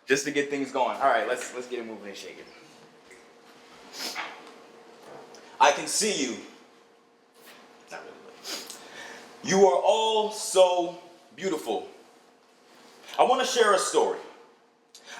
just to get things going. All right, let's get it moving and shaking. I can see you. Not really, but you are all so beautiful. I want to share a story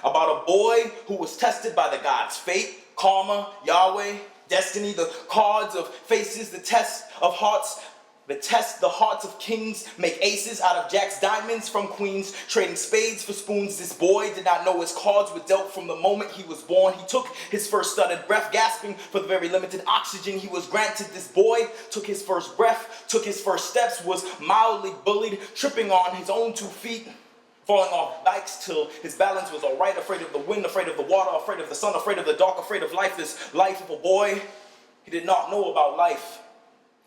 about a boy who was tested by the gods, fate, karma, Yahweh, destiny, the cards of faces, the test of hearts. The test the hearts of kings, make aces out of jacks, diamonds from queens, trading spades for spoons. This boy did not know his cards were dealt from the moment he was born. He took his first stuttered breath, gasping for the very limited oxygen he was granted. This boy took his first breath, took his first steps, was mildly bullied, tripping on his own 2 feet, falling off bikes till his balance was all right, afraid of the wind, afraid of the water, afraid of the sun, afraid of the dark, afraid of life. This life of a boy, he did not know about life.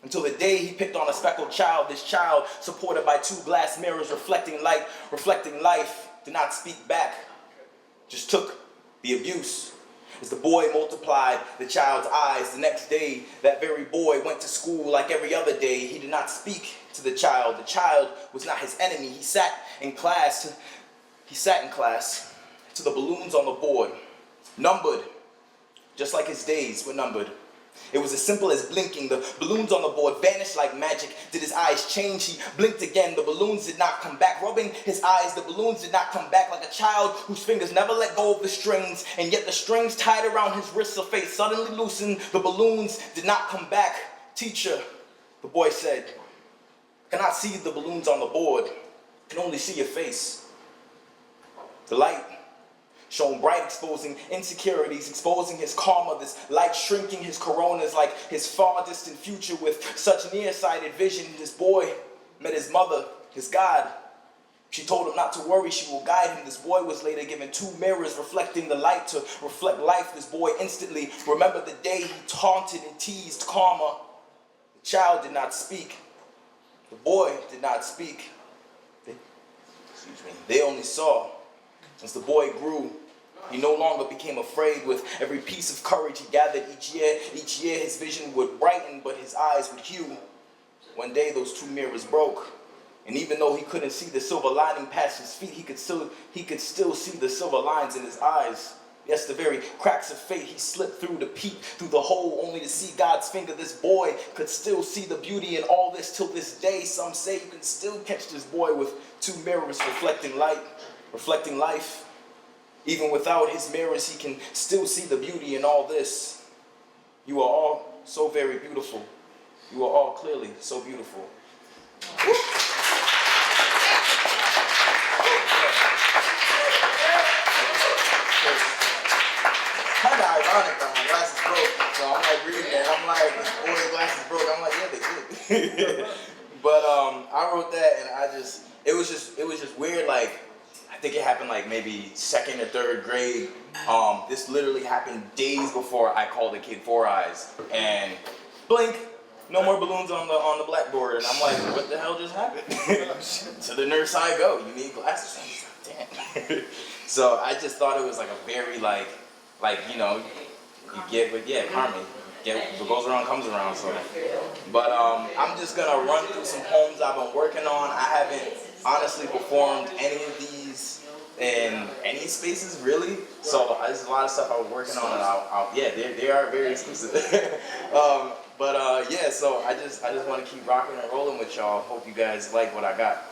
Until the day he picked on a speckled child, this child, supported by 2 glass mirrors reflecting light, reflecting life, did not speak back, just took the abuse. As the boy multiplied the child's eyes, the next day, that very boy went to school like every other day. He did not speak to the child. The child was not his enemy. He sat in class to the balloons on the board, numbered, just like his days were numbered. It was as simple as blinking. The balloons on the board vanished like magic. Did his eyes change? He blinked again. The balloons did not come back. Rubbing his eyes, the balloons did not come back, like a child whose fingers never let go of the strings, and yet the strings tied around his wrists or face suddenly loosened. The balloons did not come back. Teacher, the boy said, I cannot see the balloons on the board. I can only see your face. The light shone bright, exposing insecurities, exposing his karma, this light shrinking his coronas like his far distant future. With such nearsighted vision, this boy met his mother, his God. She told him not to worry, she will guide him. This boy was later given 2 mirrors reflecting the light to reflect life. This boy instantly remembered the day he taunted and teased karma. The child did not speak. The boy did not speak. They only saw. As the boy grew, he no longer became afraid. With every piece of courage he gathered each year his vision would brighten, but his eyes would hue. One day those 2 mirrors broke, and even though he couldn't see the silver lining past his feet, he could still see the silver lines in his eyes. Yes, the very cracks of fate, he slipped through to peek through the hole, only to see God's finger. This boy could still see the beauty in all this till this day. Some say you can still catch this boy with 2 mirrors reflecting light, reflecting life. Even without his mirrors, he can still see the beauty in all this. You are all so very beautiful. You are all clearly so beautiful. Kind of ironic that my glasses broke, so I'm like reading it. I'm like, this boy's glasses broke. I'm like, yeah, they did. But I wrote that, and it was just weird. Like, I think it happened like maybe 2nd or 3rd grade. This literally happened days before I called the kid 4 Eyes, and blink, no more balloons on the blackboard, and I'm like, what the hell just happened? To the nurse I go. You need glasses. Damn. So I just thought it was like a very like you know, you get, but yeah, karma. What goes around comes around. So, but I'm just gonna run through some poems I've been working on. I haven't honestly performed any of these in any spaces really. So there's a lot of stuff I was working on, and they are very exclusive. Yeah, so I just want to keep rocking and rolling with y'all. Hope you guys like what I got.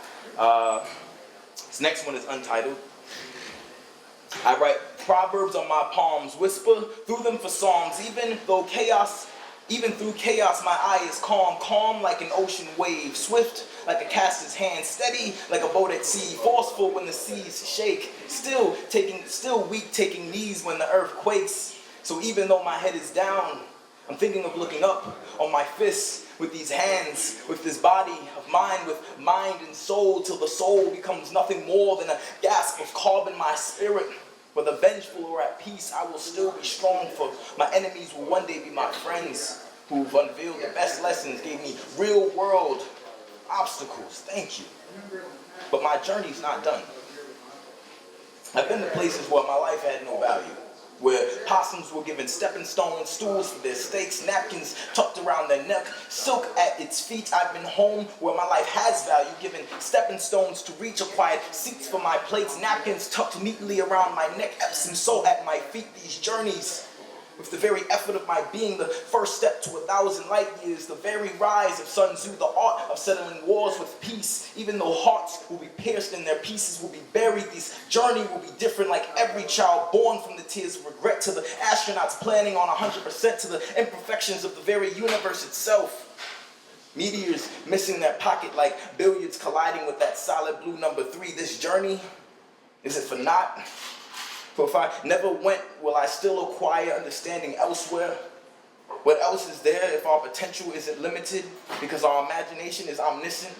This next one is untitled. I write proverbs on my palms, whisper through them for songs, even through chaos, my eye is calm like an ocean wave, swift like a caster's hand, steady like a boat at sea, forceful when the seas shake, still weak, taking knees when the earth quakes. So even though my head is down, I'm thinking of looking up on my fists with these hands, with this body of mine, with mind and soul, till the soul becomes nothing more than a gasp of carbon, my spirit. Whether vengeful or at peace, I will still be strong, for my enemies will one day be my friends, who've unveiled the best lessons, gave me real world obstacles, thank you. But my journey's not done. I've been to places where my life had no value. where possums were given stepping stones, stools for their steaks, napkins tucked around their neck, silk at its feet. I've been home where my life has value, given stepping stones to reach, acquired seats for my plates, napkins tucked neatly around my neck, Epsom salt at my feet. These journeys, with the very effort of my being, the first step to 1,000 light years, the very rise of Sun Tzu, the art of settling wars with peace. Even though hearts will be pierced and their pieces will be buried, this journey will be different, like every child born from the tears of regret, to the astronauts planning on 100%, to the imperfections of the very universe itself. Meteors missing their pocket like billiards colliding with that solid blue number 3. This journey, is it for naught? For if I never went, will I still acquire understanding elsewhere? What else is there if our potential isn't limited because our imagination is omniscient?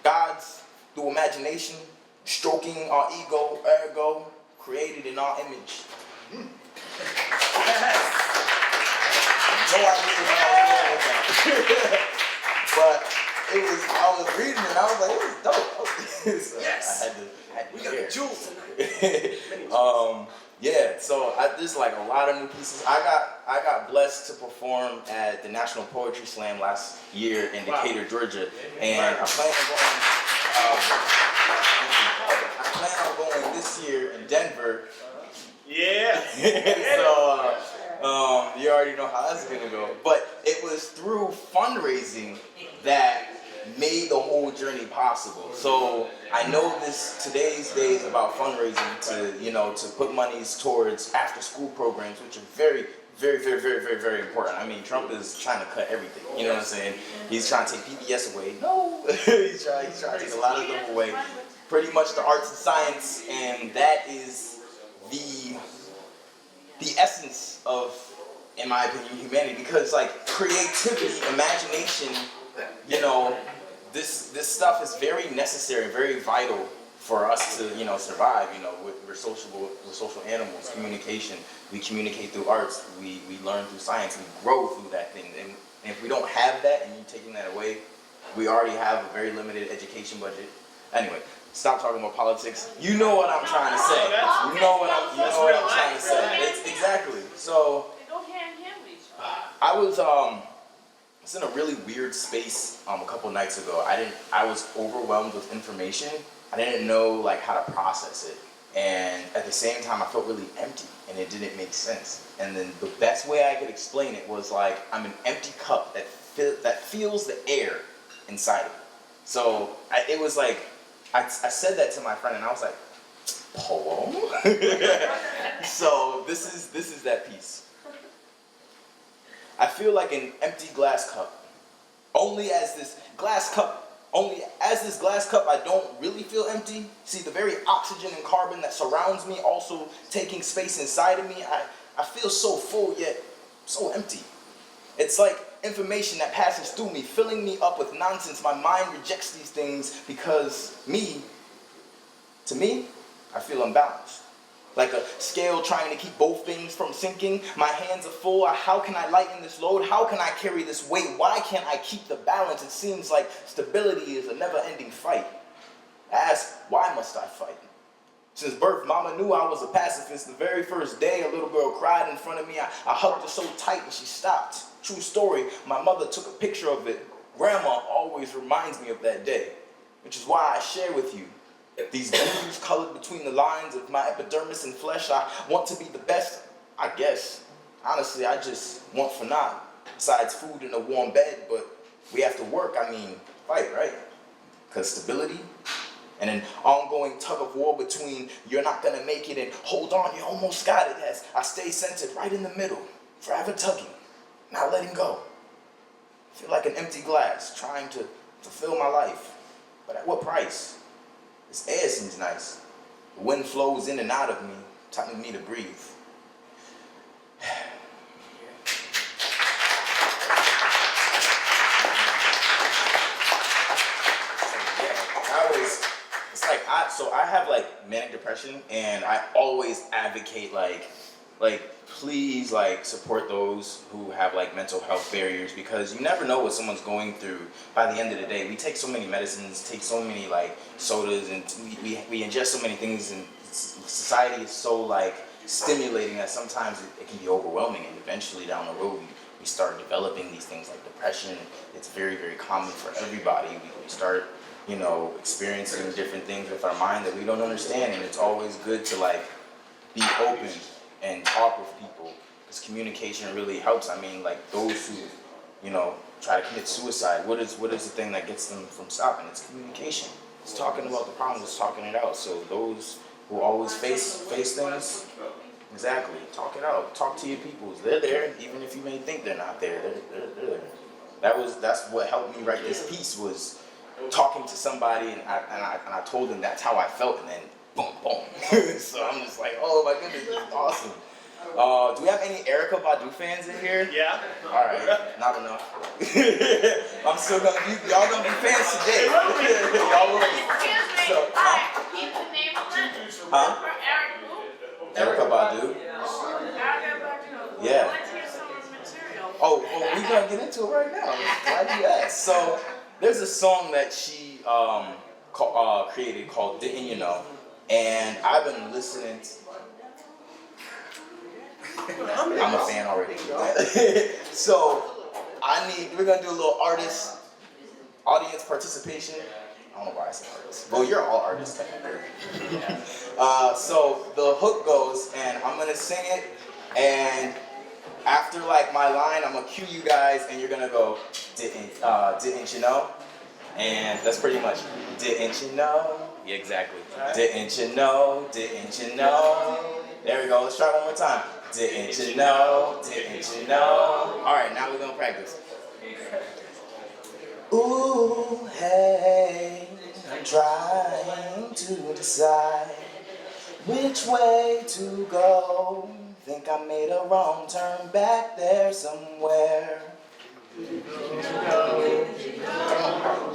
God's, through imagination, stroking our ego, ergo, created in our image. Yes. No idea what I was doing with that. But I was reading it and I was like, it was dope. So yes. I had to we got the jewels tonight. Yeah, so there's like a lot of new pieces. I got blessed to perform at the National Poetry Slam last year in Decatur, Georgia, and I plan on going this year in Denver. Yeah. So you already know how that's gonna go. But it was through fundraising that made the whole journey possible. So I know today's day is about fundraising to put monies towards after school programs, which are very, very, very, very, very, very important. I mean, Trump is trying to cut everything. You know what I'm saying? He's trying to take PBS away. No, he's trying to take a lot of them away. Pretty much the arts and science, and that is the essence of, in my opinion, humanity. Because like creativity, imagination, this stuff is very necessary, very vital for us to, survive. We're social animals. Communication. We communicate through arts. We learn through science. We grow through that thing. And if we don't have that, and you're taking that away, we already have a very limited education budget. Anyway, stop talking about politics. You know what I'm trying to say. You know what I'm trying to say. It's exactly. So I was in a really weird space a couple nights ago. I was overwhelmed with information. I didn't know like how to process it. And at the same time I felt really empty and it didn't make sense. And then the best way I could explain it was like I'm an empty cup that feels the air inside of it. So it was like I said that to my friend and I was like, poem? So this is that piece. I feel like an empty glass cup. Only as this glass cup, I don't really feel empty. See, the very oxygen and carbon that surrounds me also taking space inside of me, I feel so full yet so empty. It's like information that passes through me, filling me up with nonsense. My mind rejects these things because to me, I feel unbalanced. Like a scale trying to keep both things from sinking. My hands are full. How can I lighten this load? How can I carry this weight? Why can't I keep the balance? It seems like stability is a never-ending fight. I ask, why must I fight? Since birth, Mama knew I was a pacifist. The very first day, a little girl cried in front of me. I hugged her so tight and she stopped. True story, my mother took a picture of it. Grandma always reminds me of that day, which is why I share with you these blues colored between the lines of my epidermis and flesh. I want to be the best, I guess. Honestly, I just want for naught. Besides food and a warm bed, but we have to work, fight, right? Because stability and an ongoing tug of war between you're not gonna make it and hold on, you almost got it, as I stay centered right in the middle, forever tugging, not letting go. I feel like an empty glass, trying to fulfill my life, but at what price? This air seems nice. The wind flows in and out of me, telling me to breathe. So I have like manic depression, and I always advocate like please support those who have like mental health barriers, because you never know what someone's going through. By the end of the day, we take so many medicines, take so many like sodas, and we ingest so many things, and society is so like stimulating that sometimes it can be overwhelming, and eventually down the road we start developing these things like depression. It's very, very common for everybody. We start, you know, experiencing different things with our mind that we don't understand, and it's always good to like be open and talk with people, because communication really helps. I mean, like those who, you know, try to commit suicide, what is the thing that gets them from stopping? It's communication. It's talking about the problems, it's talking it out. So those who always face things, exactly, talk it out. Talk to your peoples. They're there, even if you may think they're not there. They're there. That's what helped me write this piece, was talking to somebody, and I told them that's how I felt, and then boom, boom. So I'm just like, oh my goodness, this is awesome. Do we have any Erykah Badu fans in here? Yeah. All right, not enough. I'm still gonna be, y'all gonna be fans today. Y'all will be. Excuse me. So, Keep the name on it. Huh? For Eric who? Erykah Badu. Eric Badu. Yeah. Let's hear some of the material. Oh, we're gonna get into it right now. Glad you asked. So there's a song that she created called "Didn't You Know," and I've been listening to. I'm a fan already. So we're gonna do a little audience participation. I don't know why I said artists. Well, you're all artists technically. So the hook goes, and I'm gonna sing it, and after like my line, I'm gonna cue you guys, and you're gonna go, didn't you know? And that's pretty much, didn't you know? Yeah, exactly. Didn't you know? Didn't you know? There we go. Let's try one more time. Didn't you know? Didn't you know? All right, now we're gonna practice. Ooh, hey, I'm trying to decide which way to go. Think I made a wrong turn back there somewhere.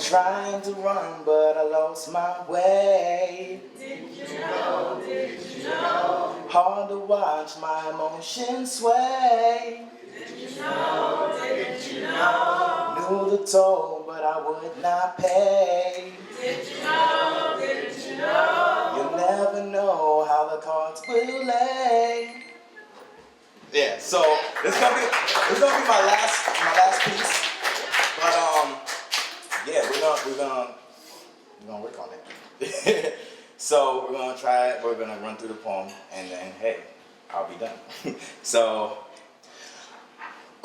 Trying to run, but I lost my way. Did you know? Did you know? Hard to watch my emotions sway. Did you know? Did you know? Knew the toll, but I would not pay. Did you know? Did you know? You'll never know how the cards will lay. Yeah, so this is gonna be my last piece. But yeah, we're gonna work on it. So we're gonna try it. We're gonna run through the poem, and then hey, I'll be done. So,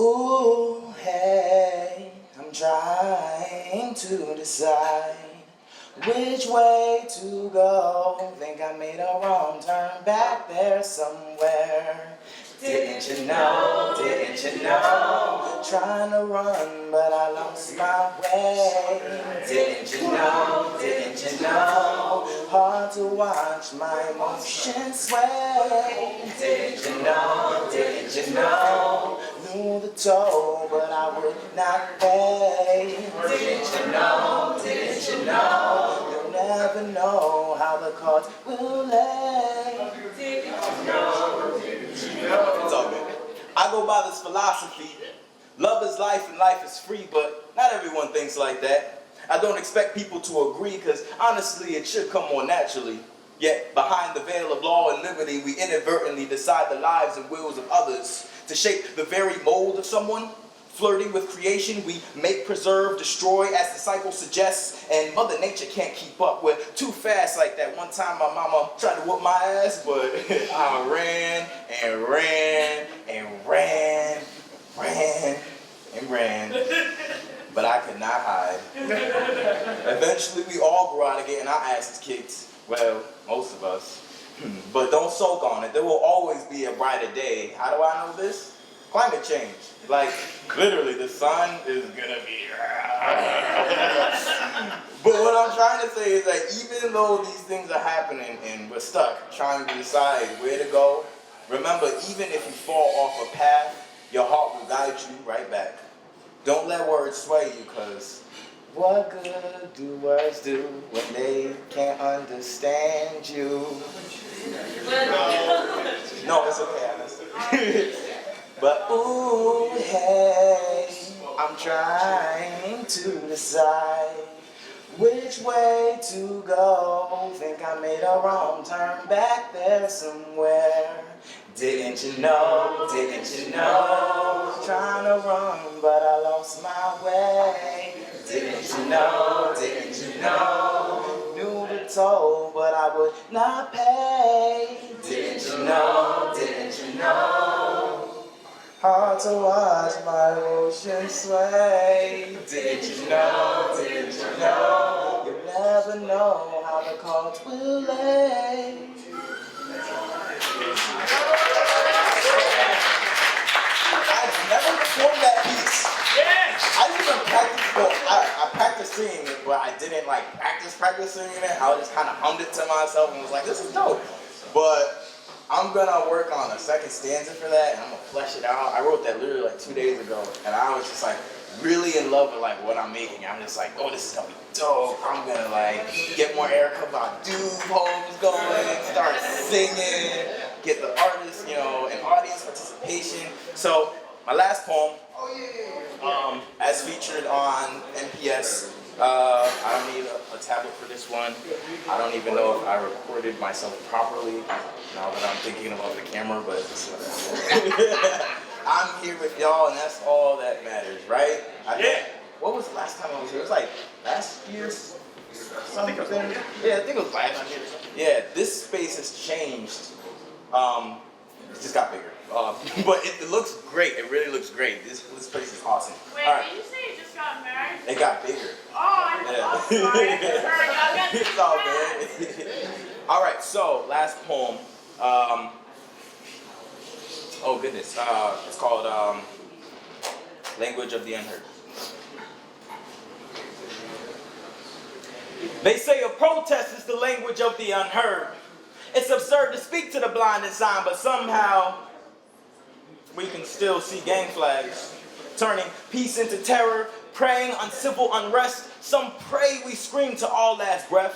ooh, hey, I'm trying to decide which way to go. Think I made a wrong turn back there somewhere. Didn't you know? Didn't you know? Trying to run, but I lost my way. Didn't you know? Didn't you know? Hard to watch my emotions sway. Didn't you know? Didn't you know? Knew the toll, but I would not pay. Didn't you know? Didn't you know? You'll never know how the cards will lay. Did you know? It's all good. I go by this philosophy. Love is life and life is free, but not everyone thinks like that. I don't expect people to agree, because honestly it should come more naturally. Yet behind the veil of law and liberty, we inadvertently decide the lives and wills of others to shape the very mold of someone. Flirting with creation, we make, preserve, destroy as the cycle suggests, and Mother Nature can't keep up. We're too fast like that. One time my mama tried to whoop my ass, but I ran and ran and ran, ran and ran, but I could not hide. Eventually we all grew out of getting our asses kicked. Well, most of us. But don't soak on it. There will always be a brighter day. How do I know this? Climate change. Like, literally, the sun is gonna be. But what I'm trying to say is that even though these things are happening and we're stuck trying to decide where to go, remember, even if you fall off a path, your heart will guide you right back. Don't let words sway you, because what good do words do when they can't understand you? No, it's okay, I understand. But ooh, hey, I'm trying to decide which way to go. Think I made a wrong turn back there somewhere. Didn't you know, didn't you know? Trying to run, but I lost my way. Didn't you know, didn't you know? Knew the toll, but I would not pay. Didn't you know, didn't you know? Hard to watch my emotions sway. Didn't you know, didn't you know? You'll never know how the cards will lay. I've never performed that piece. Yes! I didn't even practice. Well, I practiced singing it, but I didn't like practice singing it. I just kind of hummed it to myself and was like, "This is dope." But I'm gonna work on a second stanza for that, and I'm gonna flesh it out. I wrote that literally like 2 days ago, and I was just like really in love with like what I'm making. I'm just like, "Oh, this is gonna be dope." I'm gonna like get more Erykah Badu poems going, start singing, get the artists, and audience participation. So my last poem, as featured on NPS. I don't need a tablet for this one. I don't even know if I recorded myself properly now that I'm thinking about the camera, but I'm here with y'all, and that's all that matters, right? What was the last time I was here? It was like last year. Something. Yeah, I think it was last year. Yeah, this space has changed. It just got bigger. But it looks great. It really looks great. This place is awesome. Wait, all right. Did you say you just got married? It got bigger. Oh, I'm sorry. It's all good. All right, so last poem. Oh goodness. It's called Language of the Unheard. They say a protest is the language of the unheard. It's absurd to speak to the blind and sign, but somehow we can still see gang flags, turning peace into terror, preying on civil unrest. Some pray we scream to all last breath,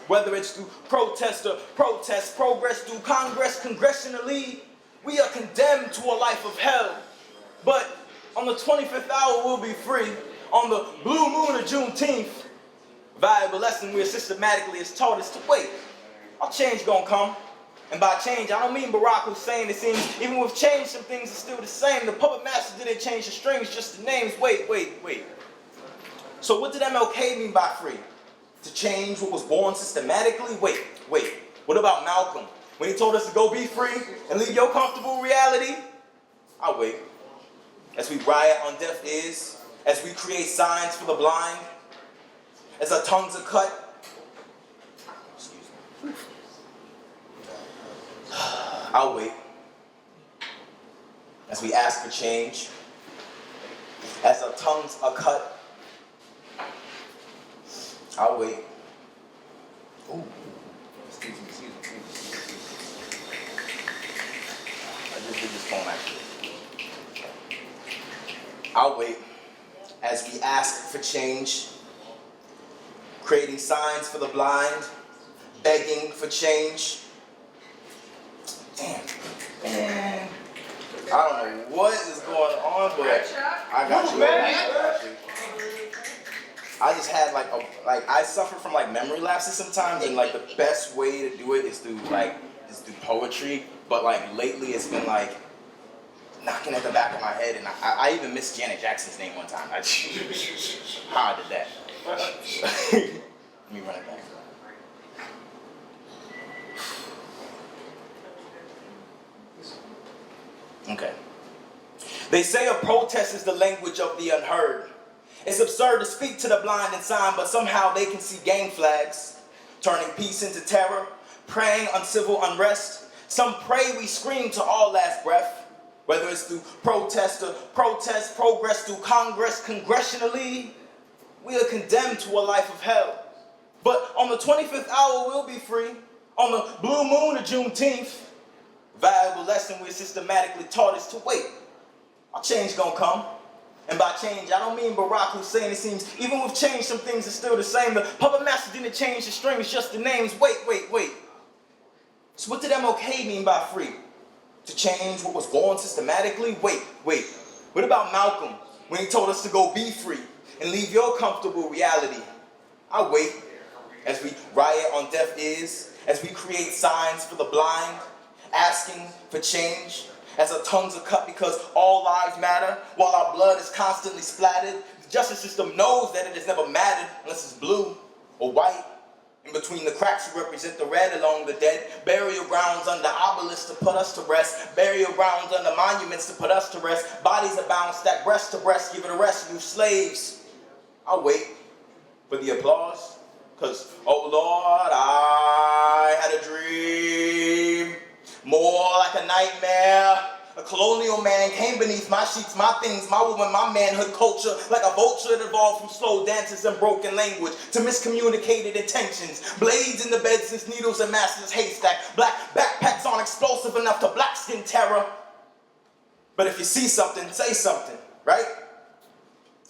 whether it's through protest or protest, progress through Congress, congressionally. We are condemned to a life of hell. But on the 25th hour, we'll be free. On the blue moon of Juneteenth, valuable lesson we systematically has taught us to wait. Our change gonna come. And by change, I don't mean Barack Hussein. It seems even with change, some things are still the same. The puppet master didn't change the strings, just the names. Wait. So what did MLK mean by free? To change what was born systematically? Wait. What about Malcolm? When he told us to go be free and leave your comfortable reality? I'll wait. As we riot on deaf ears, as we create signs for the blind, as our tongues are cut. Excuse me. I'll wait. As we ask for change, as our tongues are cut, I'll wait. Ooh. Excuse me. I just did this poem actually. I'll wait. As we ask for change, creating signs for the blind, begging for change. Damn, man. I don't know what is going on, but I got you. I just had I suffer from memory lapses sometimes, and the best way to do it is through poetry. But lately it's been knocking at the back of my head, and I even missed Janet Jackson's name one time. How I did that. Let me run it back. Okay. They say a protest is the language of the unheard. It's absurd to speak to the blind and sign, but somehow they can see gang flags, turning peace into terror, preying on civil unrest. Some pray we scream to all last breath, whether it's through protest or protest, progress through Congress, congressionally. We are condemned to a life of hell. But on the 25th hour, we'll be free. On the blue moon of Juneteenth, valuable lesson we systematically taught us to wait. Our change gonna come. And by change, I don't mean Barack Hussein. It seems even with change, some things are still the same. The puppet master didn't change the strings, just the names. Wait. So what did MLK mean by free? To change what was born systematically? Wait. What about Malcolm when he told us to go be free and leave your comfortable reality? I'll wait. As we riot on deaf ears, as we create signs for the blind, asking for change. As our tongues are cut because all lives matter, while our blood is constantly splattered. The justice system knows that it has never mattered unless it's blue or white. In between the cracks you represent the red along the dead. Burial grounds under obelisks to put us to rest. Burial grounds under monuments to put us to rest. Bodies are bound, stacked breast to breast, give it a rest, you slaves. I'll wait for the applause, cause, oh Lord, I had a dream, more like a nightmare. A colonial man came beneath my sheets, my things, my woman, my manhood culture, like a vulture that evolved from slow dances and broken language to miscommunicated intentions. Blades in the bed since needles and masters haystack. Black backpacks aren't explosive enough to black skin terror. But if you see something, say something, right?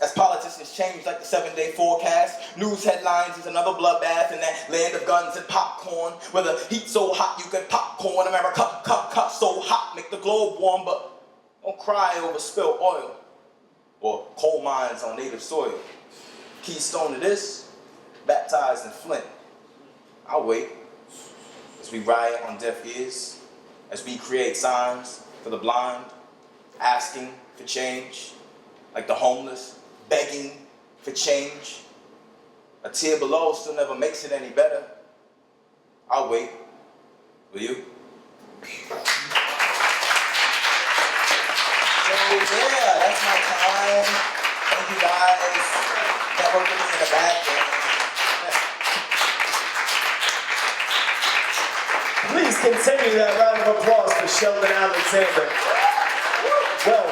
As politicians change like the 7-day forecast, news headlines is another bloodbath in that land of guns and popcorn, where the heat's so hot you can popcorn. America, cut, so hot, make the globe warm, but don't cry over spilled oil or coal mines on native soil. Keystone to this, baptized in Flint. I'll wait as we riot on deaf ears, as we create signs for the blind, asking for change, like the homeless, begging for change. A tear below still never makes it any better. I'll wait. Will you? So yeah, that's my time. Thank you guys. Network with me in the back. Please continue that round of applause for Sheldon Alexander. Well,